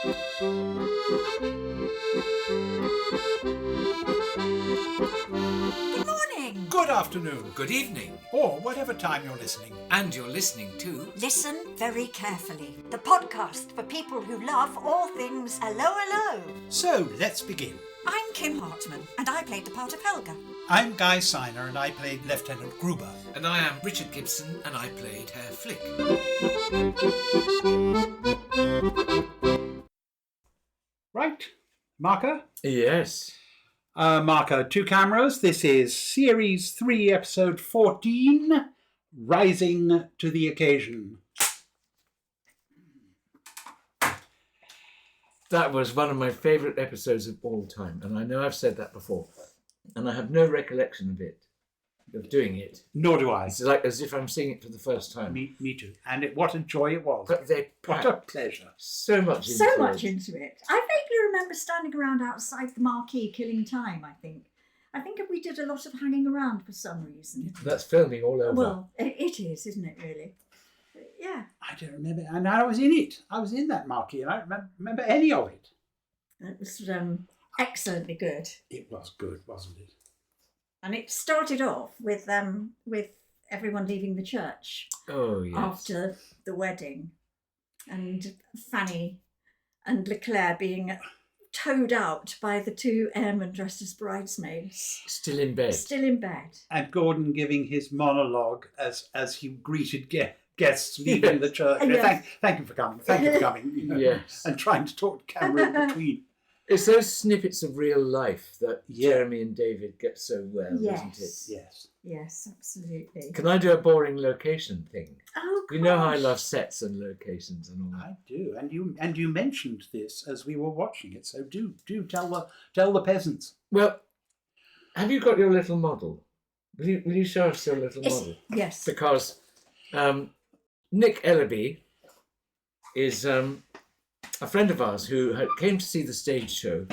Good morning. Good afternoon. Good evening. Or whatever time you're listening. And you're listening to... Listen very carefully. The podcast for people who love all things hello. So, let's begin. I'm Kim Hartman, and I played the part of Helga. I'm Guy Siner, and I played Lieutenant Gruber. And I am Richard Gibson, and I played Herr Flick. Right. Marker? Yes. Marker, 2 cameras. This is Series 3, Episode 14, Rising to the Occasion. That was one of my favourite episodes of all time, and I know I've said that before, and I have no recollection of doing it. Nor do I. It's like as if I'm seeing it for the first time. Me too. And what a joy it was. But they What a pleasure. so much So into much it. into it. I vaguely remember standing around outside the marquee killing time, I think we did a lot of hanging around for some reason. That's filming all over. Well, it is, isn't it, really? But yeah. I don't remember. And I was in it. I was in that marquee, and I don't remember any of it. It was excellently good. It was good, wasn't it? And it started off with everyone leaving the church Oh, yes. after the wedding, and Fanny and Leclerc being towed out by the 2 airmen dressed as bridesmaids. Still in bed. Still in bed. And Gordon giving his monologue as he greeted guests leaving the church. Yes. Thank you for coming. Thank you for coming. You know, Yes. And trying to talk to camera in between. It's those snippets of real life that Yeah. Jeremy and David get so well, isn't it? Yes. Yes. Yes, absolutely. Can I do a boring location thing? Oh, You know how I gosh. love sets and locations and all that. I do. And you mentioned this as we were watching it. So do tell the peasants. Well, have you got your little model? Will you show us your little model? Yes. Because Nick Ellaby is a friend of ours who came to see the stage show,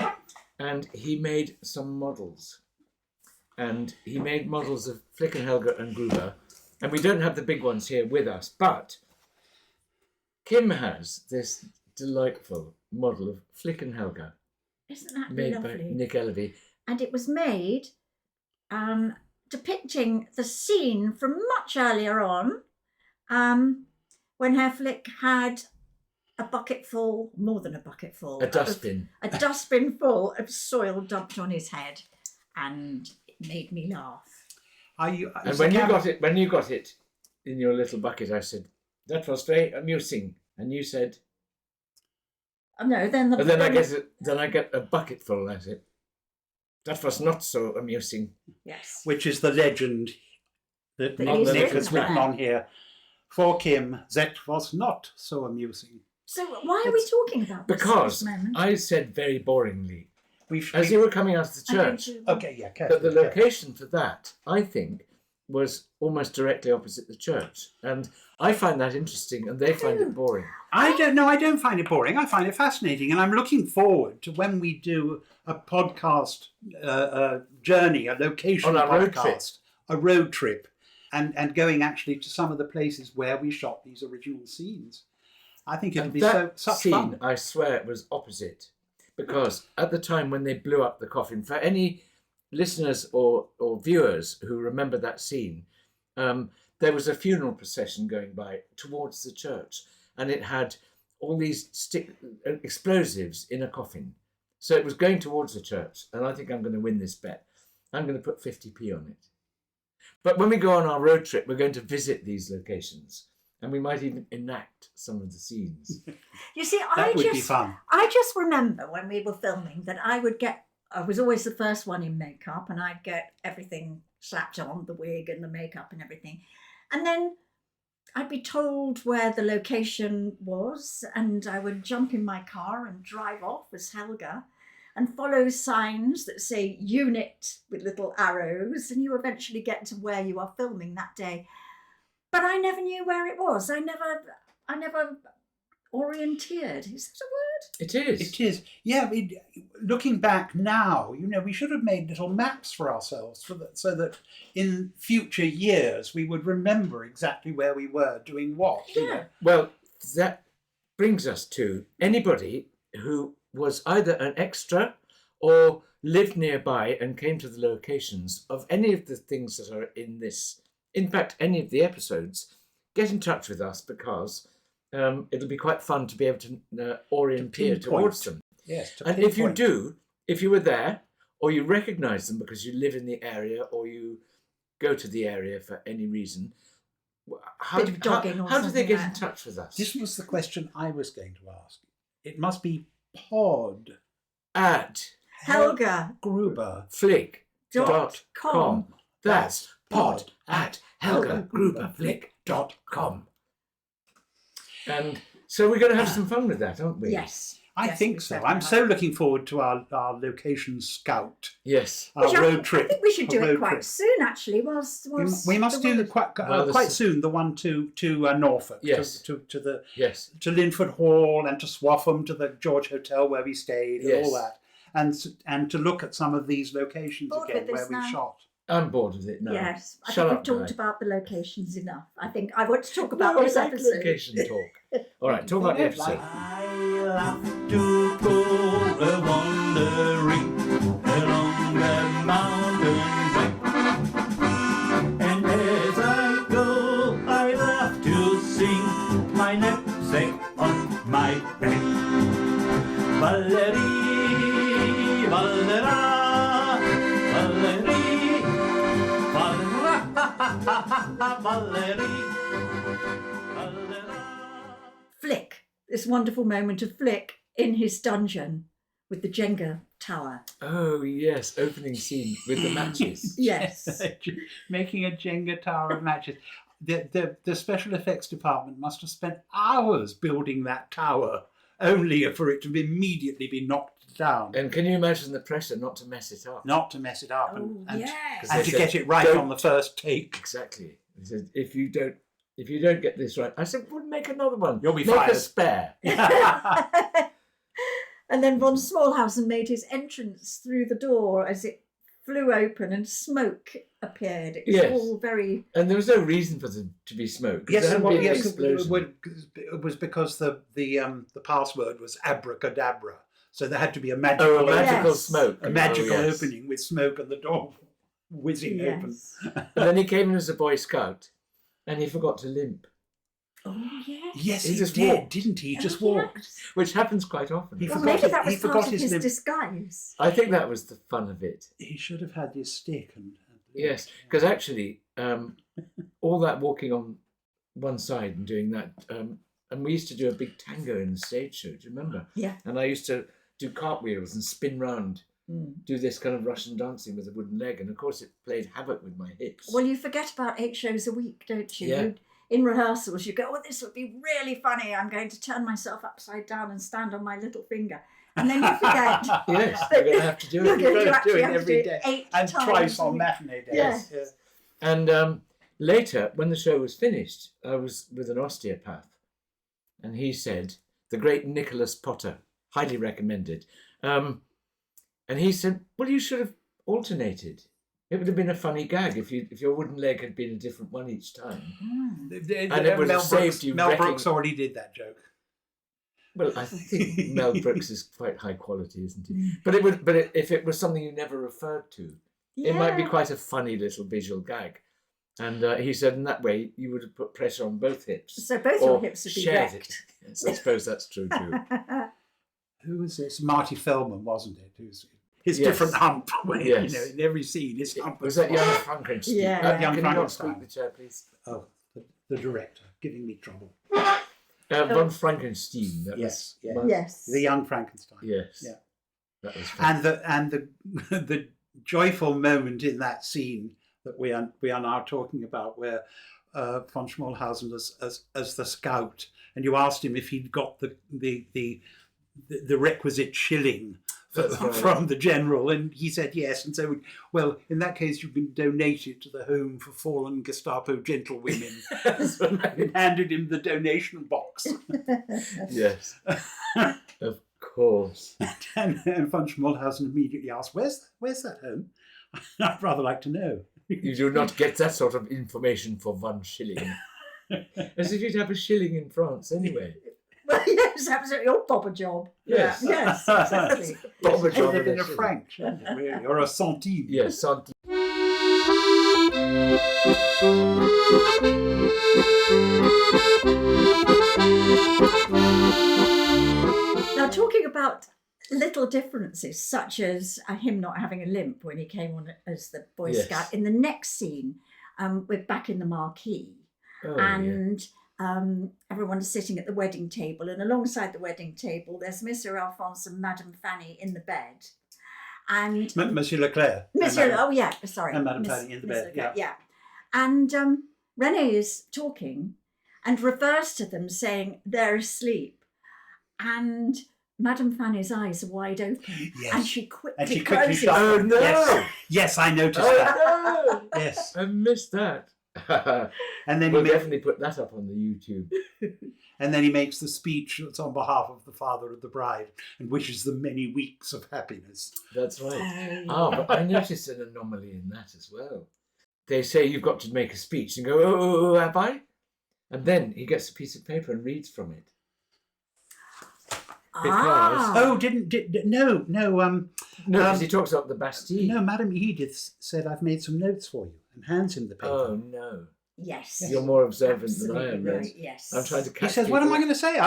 and he made some models. And he made models of Flick and Helga and Gruber, and we don't have the big ones here with us, but Kim has this delightful model of Flick and Helga Isn't that made lovely? by Nick Ellaby. And it was made depicting the scene from much earlier on, when Herr Flick had a bucketful, more than a bucketful, A dustbin. a dustbin full of soil dumped on his head, and it made me laugh. And when you got it in your little bucket, I said, that was very amusing. And you said, Oh no, then I get a bucket full. I said, that was not so amusing. yes, which is the legend that That Nick he's has written written there. on here. For Kim, that was not so amusing. So why are we talking about this at Because this moment? I said very boringly, We've as you were coming out of the I'm going church, to- okay, yeah, that the carefully, location for that, I think, was almost directly opposite the church. And I find that interesting, and they find it boring. I don't find it boring. I find it fascinating, and I'm looking forward to when we do a podcast journey, a location On our road trip. podcast, a road trip, and going actually to some of the places where we shot these original scenes. I think it'll And be that such scene, fun. I swear, it was opposite. Because at the time when they blew up the coffin, for any listeners or viewers who remember that scene, there was a funeral procession going by towards the church, and it had all these explosives in a coffin. So it was going towards the church, and I think I'm going to win this bet. I'm going to put 50p on it. But when we go on our road trip, we're going to visit these locations, and we might even enact some of the scenes. You see, That would be fun. I just remember when we were filming that I was always the first one in makeup, and I'd get everything slapped on, the wig and the makeup and everything. And then I'd be told where the location was, and I would jump in my car and drive off as Helga and follow signs that say unit with little arrows, and you eventually get to where you are filming that day. But I never knew where it was. I never orienteered. Is that a word? It is. It is. Yeah, looking back now, we should have made little maps for ourselves so that in future years we would remember exactly where we were doing what. Yeah. Well, that brings us to anybody who was either an extra or lived nearby and came to the locations of any of the things that are in this, in fact, any of the episodes, get in touch with us, because it'll be quite fun to be able to orienteer towards them. Yes. And if you do, if you were there, or you recognise them because you live in the area, or you go to the area for any reason, how do they get in touch with us? This was the question I was going to ask. It must be pod At Helga Gruber. Flick.com. That's pod at helgagruberflick.com. And so we're going to have some fun with that, aren't we? Yes. I think so. I'm so looking forward to our location scout. Yes. Our Which road trip. I think we should do Our it road quite trip. soon, actually. Whilst We must do the quite soon the one to Norfolk. Yes. To the Yes. to Linford Hall and to Swaffham, to the George Hotel where we stayed, and Yes. all that, and to look at some of these locations Bored again with this where we now. shot. I'm bored with it now. Yes, I Shut think up, we've talked Guy. about the locations enough. I think I want to talk about No, this I like episode. location talk. All right, talk about the episode. I love to go a-wandering along the mountain way. And as I go, I love to sing my knapsack on my back. Valerie, Valera, Valerie, Valera, Valerie, Valera. Flick, this wonderful moment of Flick in his dungeon with the Jenga tower. Oh, yes, opening scene with the matches. Yes. Making a Jenga tower of matches. The special effects department must have spent hours building that tower, only for it to immediately be knocked down. And can you imagine the pressure not to mess it up? Not to mess it up Oh, and yes. to They get said, it right "Don't-" on the first take. Exactly. He said, if you don't get this right, I said, well, make another one. You'll be make fired. a spare. And then von Smallhausen made his entrance through the door as it flew open and smoke appeared. It was Yes. all very... And there was no reason for there to be smoke. Yes, There hadn't well, been an yes, explosion. it was because the password was abracadabra, so there had to be a magical, Oh, a magical Yes. smoke. a magical Oh, yes. opening with smoke and the door whizzing open. Yes. And then he came in as a Boy Scout, and he forgot to limp, Oh, yes. Yes, He he just did, walked. didn't he? He just Oh, walked. yes. which happens quite often. He Well, forgot maybe that he was forgot part of his his limp. disguise. I think that was the fun of it. He should have had his stick and Yes, because actually, all that walking on one side and doing that, and we used to do a big tango in the stage show. Do you remember? Yeah. And I used to do cartwheels and spin round, Mm. do this kind of Russian dancing with a wooden leg, and of course it played havoc with my hips. Well, you forget about 8 shows a week, don't you? Yeah. In rehearsals, you go, oh, this would be really funny. I'm going to turn myself upside down and stand on my little finger. And then you forget. Yes, you're going to have to do You're it. going You've to got to do actually it have to every do it day. 8 and times. twice a on week. matinee days. Yes. Yes. And later, when the show was finished, I was with an osteopath, and he said, the great Nicholas Potter, highly recommended, and he said, well, you should have alternated. It would have been a funny gag if your wooden leg had been a different one each time. And it would have saved you Mel wrecking- Brooks already did that joke. Well, I think Mel Brooks is quite high quality, isn't he? But if it was something you never referred to, it might be Yeah. quite a funny little visual gag. And he said, in that way, you would have put pressure on both hips. So both or your hips would be shared wrecked. it. Yes, I suppose that's true too. Who was this? Marty Feldman, wasn't it? Who's his Yes. different hump. Where, Yes. You know, in every scene, his hump Was that young Frankenstein? Yeah. Young Can you not Frankenstein. squeak the chair, please? Oh, the director giving me trouble. Von Frankenstein. That Yes, was, yes. Yes. The young Frankenstein. Yes. Yeah. That was fun. And the joyful moment in that scene that we are now talking about, where von Smallhausen as the scout, and you asked him if he'd got the requisite shilling That's right. from the general, and he said yes. And so, well, in that case, you can donate it to the Home for Fallen Gestapo Gentlewomen. That's right. And handed him the donation box. Yes. Of course. And von Smallhausen immediately asked, "Where's that home? I'd rather like to know." You do not get that sort of information for 1 shilling. As if you'd have a shilling in France anyway. Well, yes, absolutely. Or bob a job. Yes. Yes, exactly. Bob a It's job a bit in of a French, isn't it, really? Or a centime. Yes, something. Now, talking about little differences, such as him not having a limp when he came on as the Boy Yes. Scout, in the next scene, we're back in the marquee. Oh, And everyone's sitting at the wedding table, and alongside the wedding table there's Monsieur Alphonse and Madame Fanny in the bed, and Monsieur Leclerc. Monsieur, And oh yeah, sorry, and Madame Fanny in the bed, Leclerc, yeah. And René is talking and refers to them saying they're asleep, and Madame Fanny's eyes are wide open, Yes. and she quickly And she quickly closes shut them. Oh, no. Yes. Yes, I noticed that. Oh, no! Yes. I missed that. And then We'll he makes, definitely put that up on the YouTube. and then he makes the speech that's on behalf of the father of the bride and wishes them many weeks of happiness. That's right. Oh, Ah, but I noticed an anomaly in that as well. They say you've got to make a speech and go, oh, have I? And then he gets a piece of paper and reads from it. Because- Oh, no, No, because he talks about the Bastille. no, Madame Edith said, I've made some notes for you, and hands him the paper. Oh, no. yes, You're more observant than I absolutely am. right. Then. Yes, I'm trying to He catch says, what am I people. going to say?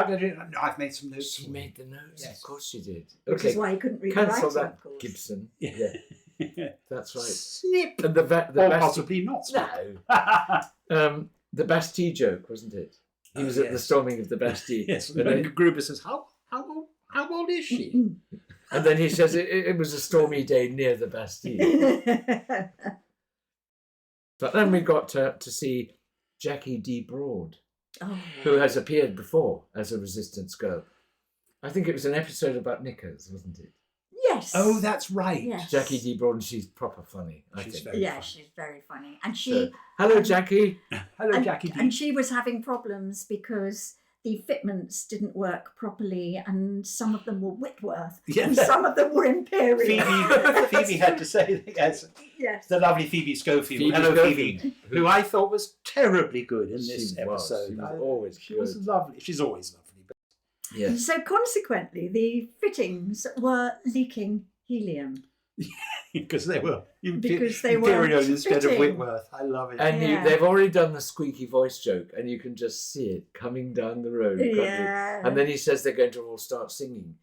I've made some notes She for made the notes. Yes. Of course she did. which is why he couldn't read the Cancel writing, that, of course. Gibson. you. Yeah, that's right. Snip. And the Or Bastille. possibly not. Snip. No. The Bastille joke, wasn't it? He was at the yes. storming of the Bastille. Yes. And And then, then Gruber says, how old is she? and then he says it was a stormy day near the Bastille. But then we got to see Jackie D. Broad, Oh. who has appeared before as a resistance girl. I think it was an episode about knickers, wasn't it? Yes. Oh, that's right. Yes. Jackie D. Broad, and she's proper funny, I She's think. very Yeah, funny. she's very funny, and So, she hello, Jackie. Hello, Jackie D. and she was having problems because the fitments didn't work properly, and some of them were Whitworth, Yeah. and some of them were Imperial. Phoebe had to say, yes, Yes. the lovely Phoebe Schofield. Phoebe Hello, Schofield, Phoebe, who I thought was terribly good in this She was. episode. She was always She was good. lovely. She's always lovely. But Yes. So consequently, the fittings were leaking helium. because they were Because they Imperial weren't instead of fitting. Whitworth. I love it. And Yeah. they've already done the squeaky voice joke, and you can just see it coming down the road. can't you? Yeah. And then he says they're going to all start singing.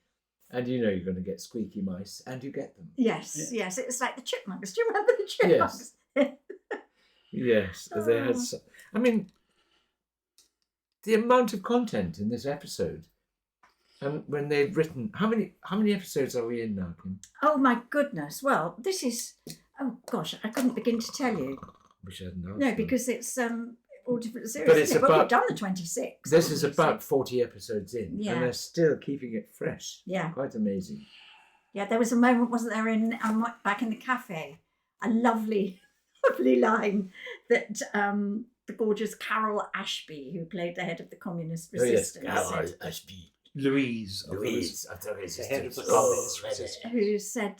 And you know you're going to get squeaky mice, and you get them. Yes, yes, it was like the chipmunks. Do you remember the chipmunks? Yes, they had. Oh. I mean, the amount of content in this episode, and when they've written, how many episodes are we in now, Kim? Oh my goodness! Well, this is. Oh gosh, I couldn't begin to tell you. Which I hadn't No, asked them. because it's all different series. But it's isn't it? Well, about- we've done the 26. This is haven't we? about 40 episodes in, Yeah. and they're still keeping it fresh. Yeah. Quite amazing. Yeah, there was a moment, wasn't there, in back in the cafe, a lovely, lovely line that the gorgeous Carol Ashby, who played the head of the communist resistance, said, Ashby. Louise. Louise, I thought The head of the Oh, communist resistance. who said,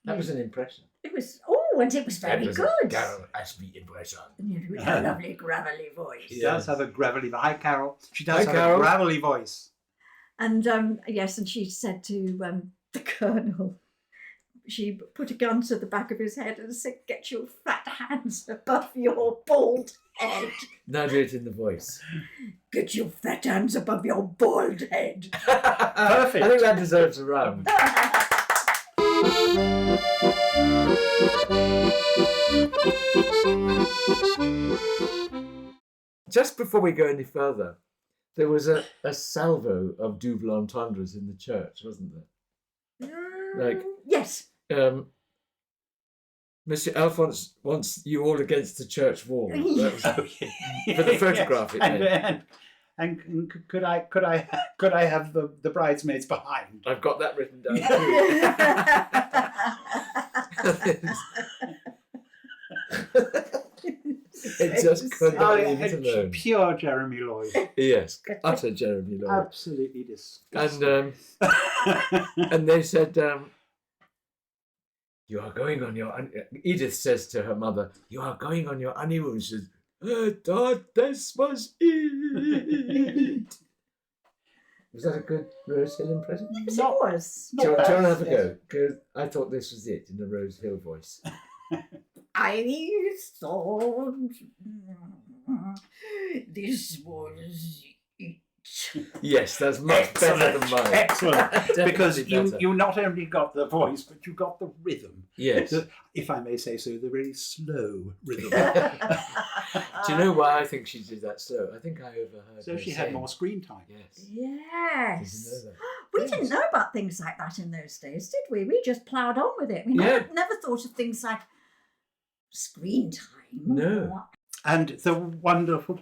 that was an impression. it was, and it was very That was good. a Carol Ashby impression. With a lovely gravelly voice. She does have a gravelly voice. Hi, Carol. She does Hi, have Carol. a gravelly voice. And yes, and she said to the colonel, she put a gun to the back of his head and said, "Get your fat hands above your bald head. Now do it in the voice. Get your fat hands above your bald head." Perfect. I think that deserves a round. Just before we go any further, there was a salvo of double entendres in the church, wasn't there? Like- Yes. Monsieur Alphonse wants you all against the church wall. That was- Oh, yeah. For the photograph it made. And could I have the bridesmaids behind? I've got that written down too. It just could Oh, not leave it alone. pure Jeremy Lloyd. Yes, utter Jeremy Lloyd. Absolutely disgusting. And they said, "You are going on your." Edith says to her mother, "You are going on your honeymoon." She says, "I thought this was it." Was that a good Rose Hill impression? Yes, Not- it was. Do you want to have a yes. go? 'Cause I thought this was it in a Rose Hill voice. I thought this was it. Yes, that's much better than mine. Excellent. Because Definitely better. you not only got the voice, but you got the rhythm. Yes. If I may say so, the really slow rhythm. Do you know why I think she did that slow? I think I overheard So her she had saying- more screen time. Yes. Yes. Did you know that? We Yes. didn't know about things like that in those days, did we? We just ploughed on with it. We Yeah. never thought of things like screen time. No. And the wonderful,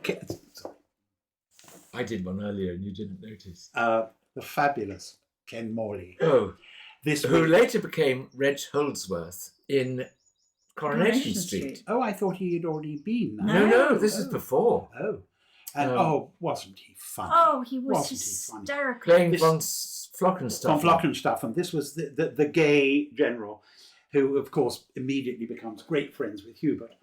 I did one earlier and you didn't notice. the fabulous Ken Morley. Oh, This who week- later became Reg Holdsworth in Coronation Coronation Street. Street. Oh, I thought he had already been. No. No, this is before. Oh. And wasn't he funny? Oh, he was Wasn't he funny? hysterical. Playing This- von Flockenstuffen. Von Flockenstuffen. This was the gay general who, of course, immediately becomes great friends with Hubert.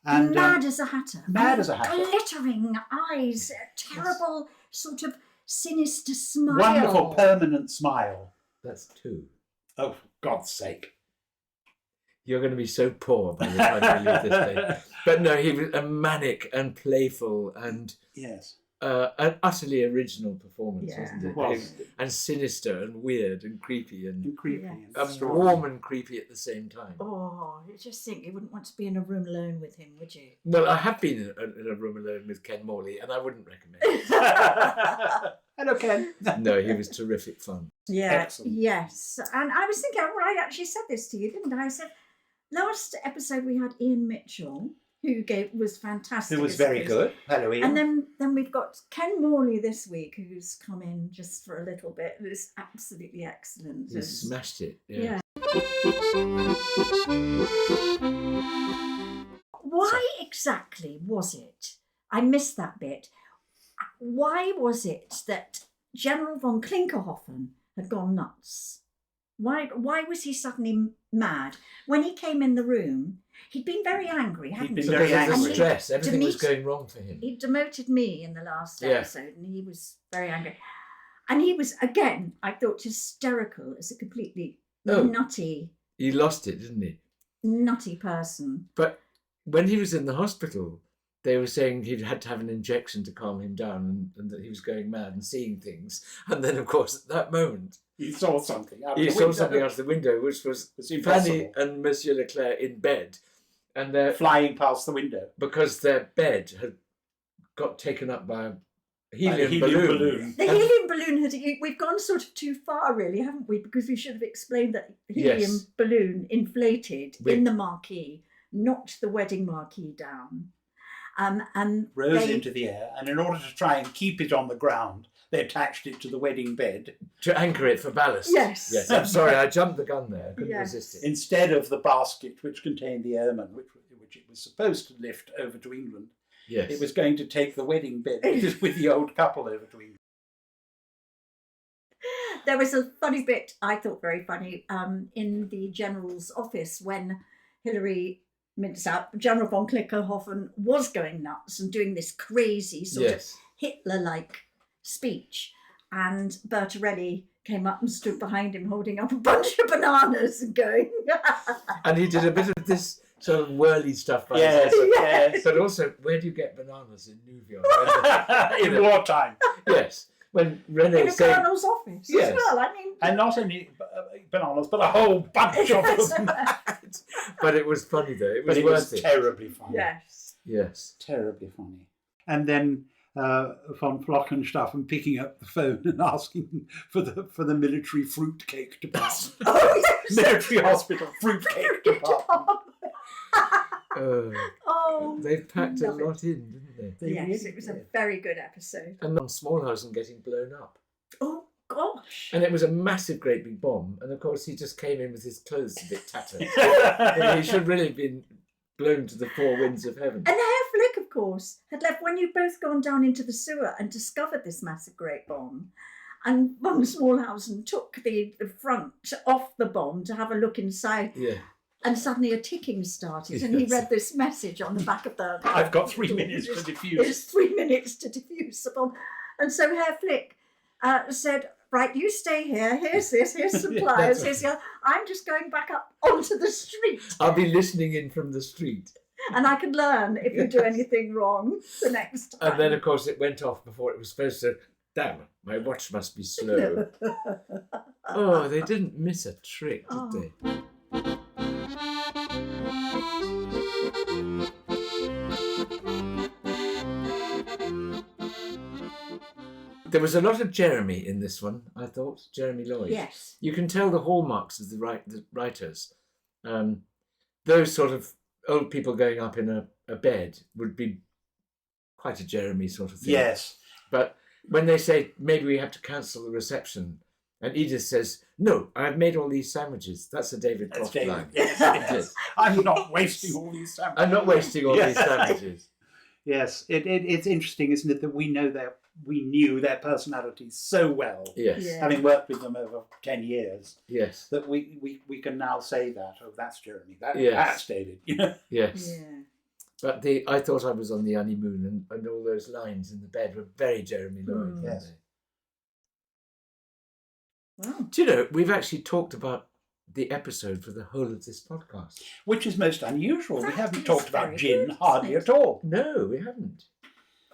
And Mad as a hatter. mad as a hatter. Glittering eyes, a terrible sort of sinister smile. wonderful permanent smile. That's two. Oh, for God's sake. You're going to be so poor by the time you leave this day. But no, he was a manic and playful and Yes. an utterly original performance, Yeah. wasn't it? Was. And sinister and weird and creepy and And creepy. Yeah. And and extraordinary. warm and creepy at the same time. Oh, you just think you wouldn't want to be in a room alone with him, would you? Well, I have been in a room alone with Ken Morley, and I wouldn't recommend it. Hello, Ken. No, he was terrific fun. Yeah. Excellent. Yes. And I was thinking, well, I actually said this to you, didn't I? I said, last episode we had Ian Mitchell, who was fantastic. It was as very host. good. Hello, Ian. And then we've got Ken Morley this week, who's come in just for a little bit. It was absolutely excellent. He smashed it. Yeah. Yeah. Why exactly was it? I missed that bit. Why was it that General von Klinkerhoffen had gone nuts? Why was he suddenly mad? When he came in the room, he'd been very angry, hadn't been he? very Because of angry. the stress, everything was Demet- going wrong for him. He demoted me in the last Yeah. episode, and he was very angry. And he was, again, I thought, hysterical as a completely Oh. nutty He lost it, didn't he? person. But when he was in the hospital, they were saying he'd had to have an injection to calm him down and that he was going mad and seeing things. And then, of course, at that moment, He saw something out he the saw window. something out of the window, which was It's Fanny impossible. and Monsieur Leclerc in bed. And they're, Flying past the window. because their bed had got taken up by a helium, helium balloon. The helium balloon we've gone sort of too far, really, haven't we? Because we should have explained that the helium Yes. balloon inflated With- in the marquee, knocked the wedding marquee down. And Rose they- into the air, and in order to try and keep it on the ground, they attached it to the wedding bed to anchor it for ballast. Yes. Yes, I'm sorry, I jumped the gun there. I couldn't Yes. resist it. instead of the basket which contained the airmen, which it was supposed to lift over to England. Yes. It was going to take the wedding bed with the old couple over to England. There was a funny bit, I thought very funny, in the general's office when Hilary Mintzau, General von Klinkerhoffen, was going nuts and doing this crazy sort Yes. of Hitler-like speech. And Bertarelli came up and stood behind him holding up a bunch of bananas and going, And he did a bit of this sort of whirly stuff by Yes, his yes. But also, where do you get bananas in Newville? In wartime. Yes. When in René a said, colonel's office Yes. as well. I mean, And not only bananas, but a whole bunch of them. but it was funny though. It was But it worth was it. terribly funny. yes. Yes. Terribly funny. And then von Flockenstuffen picking up the phone and asking for the military fruitcake department. Oh, yes. Military hospital fruitcake department. Oh, They've packed a love it. lot in, didn't they? They yes, really it was a did. very good episode. And then Smallhausen getting blown up. Oh, gosh. And it was a massive, great big bomb. And of course, he just came in with his clothes a bit tattered. He should really have been blown to the four winds of heaven. And Herr Flick, of course, had left when you'd both gone down into the sewer and discovered this massive great bomb. And von Smallhausen took the front off the bomb to have a look inside. Yeah. And suddenly a ticking started, and he Yes. read this message on the back of the. I've got 3 minutes to It's defuse. 3 minutes to defuse the bomb. And so Herr Flick said, right, you stay here. Here's this. Here's supplies. Here's the other. I'm just going back up onto the street. I'll be listening in from the street. And I can learn if you do anything wrong the next time. And then, of course, it went off before it was supposed to. Damn, my watch must be slow. Oh, they didn't miss a trick, did they? There was a lot of Jeremy in this one, I thought. Jeremy Lloyd. Yes. You can tell the hallmarks of the writers. Those sort of old people going up in a bed would be quite a Jeremy sort of thing. Yes. But when they say, maybe we have to cancel the reception, and Edith says, no, I've made all these sandwiches. That's a David That's Croft David. line. Yes. I'm not wasting all these sandwiches. I'm not wasting all these sandwiches. Yes, it's interesting, isn't it, that we knew their personalities so well, Yes. Yeah. having worked with them over 10 years, Yes. that we can now say that, oh, that's Jeremy, Yes. that's David. Yes. Yeah. But I thought I was on the honeymoon, and all those lines in the bed were very Jeremy Lloyd. weren't Yes. they? Wow. Do you know, we've actually talked about the episode for the whole of this podcast. Which is most unusual. That we haven't is talked about very gin good, hardly isn't at all. No, we haven't.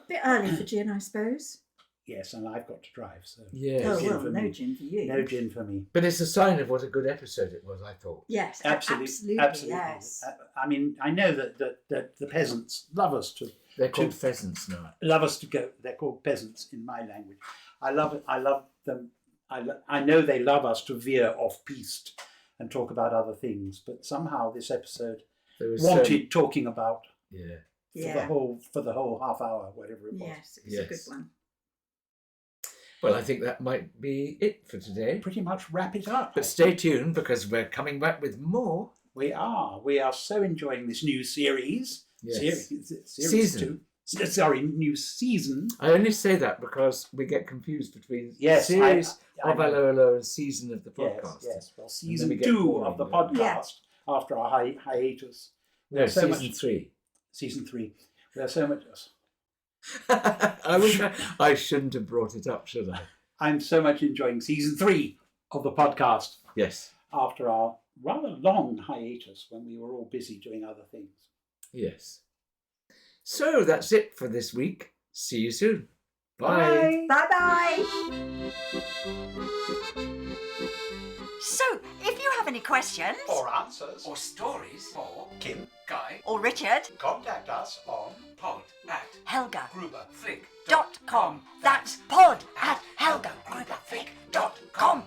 Bit early for gin, I suppose. Yes, and I've got to drive, so Yes. Oh, gin well, for no me. gin for you. No gin for me. But it's a sign of what a good episode it was, I thought. Yes, Absolutely, absolutely, yes. I mean, I know that the peasants love us to They're called pheasants now. go. They're called peasants in my language. I love it. I love them. I know they love us to veer off piste and talk about other things, but somehow this episode There was wanted talking about Yeah. for the whole half hour, whatever it was. Yes, it's Yes. a good one. Well, I think that might be it for today. Pretty much wrap it up. But stay tuned, because we're coming back with more. We are so enjoying this new series. Yes. Season. New season. I only say that because we get confused between Yes, series I of know. Hello Hello and season of the podcast. Yes. Well, then season we get 2 boring of the with it. podcast after our hiatus. No, So season much- 3. Season 3. There's so much. I wish I shouldn't have brought it up, should I? I'm so much enjoying season 3 of the podcast Yes. after our rather long hiatus when we were all busy doing other things. Yes. So that's it for this week. See you soon. Bye. Bye-bye. So, if you have any questions, For answers, Or stories for Kim, Guy or Richard, contact us on Helga.com. pod@helgagruberflick.com. That's pod@helgagruberflick.com.